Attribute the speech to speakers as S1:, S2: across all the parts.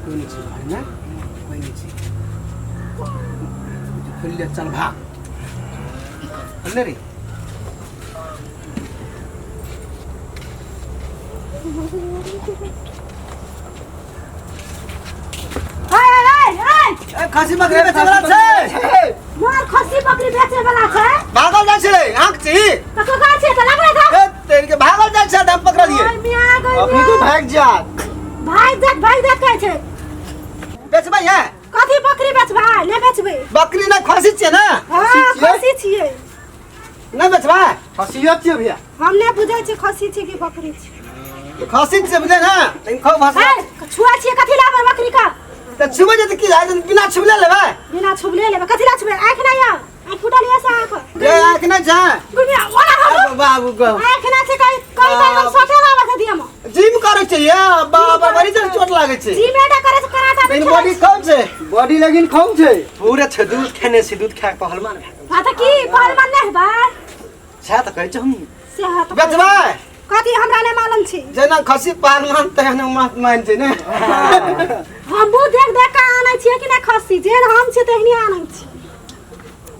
S1: कोई नहीं चीज भाई ना कोई नहीं चीज फिर ले चल भाग ले रे खासी बकरी बेचे वाला छे
S2: मोर खसी बकरी बेचे वाला छे
S1: भागल जाय छे आंख छी
S2: त कका छे त लागले था
S1: तेरे के भागल जाय छे हम पकड़ लिए अभी तो भाग जा
S2: भाग जा कहै छे
S1: बेचबै है
S2: कथी बकरी बेचबै नै बेचबै
S1: बकरी ना खसी छे ना
S2: हां खसी छियै
S1: नै बेचबै खसियो छियै भैया
S2: हम नै बुझै छी खसी छी कि बकरी छी
S1: खसी छे बुझे ना लेकिन खौ भाषा
S2: छुआ छियै कथी लाबै बकरी का
S1: त छुबे जे की जाय बिना छुबले लेबै
S2: बिना छुबले लेबै कथी ला छुबे आँख ना या आ फुटल या सा आँख
S1: ए आँख ना जा
S2: दुनिया वाला हो
S1: बाबू को
S2: आँख ना छै कई सोटे लाबै छै दिया में
S1: जिम करे छै ये बाबा बड़ी जोर चोट लागे छै
S2: जिम एटा करे छै कराटा
S1: लेकिन बॉडी कम छै बॉडी लेकिन कम छै पूरे छ दूध खाने से दूध खा पहलमान
S2: हां त की पहलमान नै हेबा
S1: छै त कहै छ हम
S2: सेहत
S1: बेचबै
S2: कथी हमरा नै मालूम छै
S1: जेना खसी पहलमान तहन मत मान छै ने
S2: हम बहुत देख देख के आनै छियै कि नै खसी जेन हम छै तेहनी आनै छी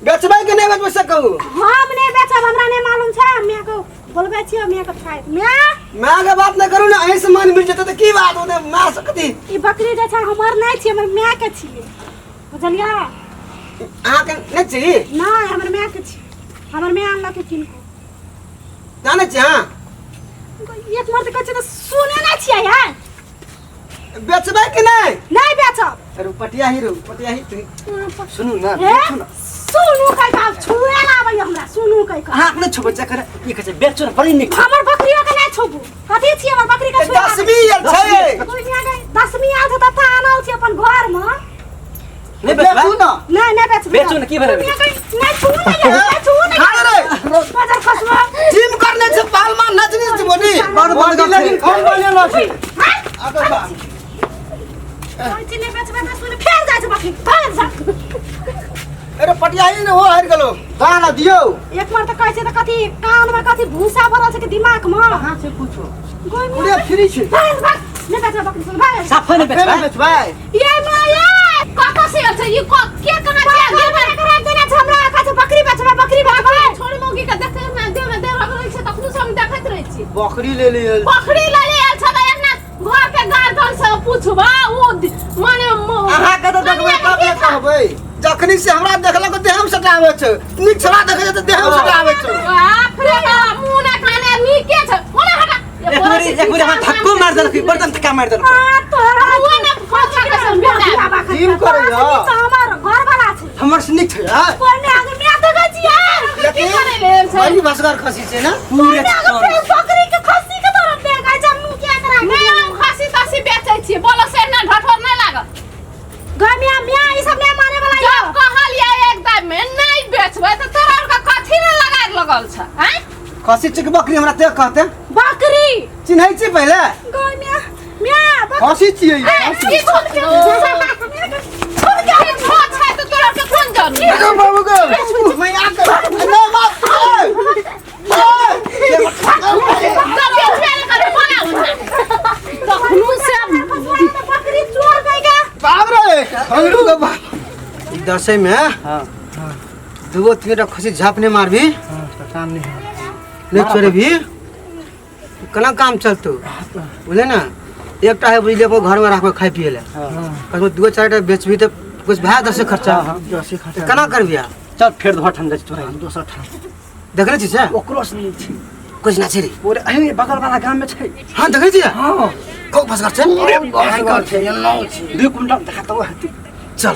S1: बेचबै कि नै बेचबै से कहू
S2: हम नै बेचब हमरा नै मालूम छै मैं को बोलबै छियै मैं को खाइ
S1: मैं के बात नै करू ना ऐ से मान मिल जेतै त की बात होते मार सकती
S2: ई बकरी जे छै हमर नै छै हमर मैं के छियै बुझलियै
S1: अहाँ के नै छी
S2: नै हमर मैं के छी हमर मैं आनला के किनको
S1: जानै छी हां
S2: एक मर्द कहै छै त सुने नै छियै यार
S1: बेचबै कि नै
S2: नै बेचब
S1: अरे पटिया ही सुनू ना
S2: सुनू कहि का छुए लाबै हमरा सुनू कहि का
S1: अहाँ नै छुबै चकर ई कहै छै बेचो न बड़ी निक
S2: हमर बकरिया के नै छुबू कथि छी हमर बकरी के छुए
S1: 10वीं आयल छै
S2: 10वीं आयल छै त आनल छी अपन घर में
S1: नै बेचू न
S2: नै बेचबे
S1: बेचू न की भेलै
S2: नै छुऊ नै
S1: खा रे
S2: बाजार खसवा
S1: जिम करने से पालमान नचनी से बॉडी लेकिन कौन बने न छै आगे बा
S2: ओइ चिने बेचबे त सुने फेर जाय छै बकरी फेर जा
S1: अरे पटियाही न हो हर गेलो दाना दियो
S2: एक बार त कहै छै त कथि कान में कथि भूसा भरल छै कि दिमाग में
S1: कहां से पूछो पूरे फ्री छै
S2: नै बेचबे बकरी सुन भाई
S1: साफे नै बेचबै
S2: ये माया काका से छै ये के कहां छै करा देना छै हमरा कहै बकरी बेचबे छोड़ मौगी के देखे ना देव रहल छै तखनु से हम देखैत रहै छी
S1: बकरी ले लिए
S2: बकरी ले लिए छ त एकना घर के गार्डन से पूछबा ओ माने
S1: अहाँ के त देखबै कब कहबै जखनी से हमरा देखलक देह में सटावे छै नीक छला देखै त देह में सटावे छै
S2: बाप रे मुंह ना खाने नीके छै ओना हटा
S1: एक बेर हम थक्को मार देलखी बर्तन थक्का मार देलखी
S2: तोरा ओने खोचा के बेटा
S1: जिम करे ह
S2: हमर घर वाला छै
S1: हमर से नीक छै यार
S2: कोने आगे मैं तो गई छी यार की करे ले छै
S1: बड़ी भसगर खसी छै ना पूरे
S2: बकरी के खसी के तरफ दे गई जम्मू क्या करा मैं हम खसी तसी बेचै छी बोलो से ना ढठोर नै लागल गमिया मिया ई सब नै माने वाला जब कहलिया एकदम में नै बेचबै त तोरा का कथि न लगार लगल छ हैं
S1: खसी छै कि बकरी हमरा ते कहते
S2: बकरी
S1: चिन्है छी पहिले
S2: गमिया मिया
S1: खसी छियै
S2: ई छोड़ के छोड़ छै त तोरा के कोन जानु
S1: अरे बाबू गो मैं आ कर नै मत बकरी चोर गई बाप रे हमरू के बाप दसै में हां दुगो तीनटा खसी झापने मारबी काम नहीं ले छोरे भी कना काम चलतो बुझले ना एकटा है बुझले को घर में रखबे खाइ पिए ले कसम दुगो चारटा बेचबी त कुछ भाय 10 खर्चा दस खर्चा कना करबिया चल फेर धर ठंडा छोरा दोसर ठा देखले छी से ओकरो से नहीं छी कुछ ना छै रे पूरे अहे बगल वाला गांव में छै हां देखले छी हां को फसकर छै अरे भयंकर छै 2 कुंटल देखा तो चल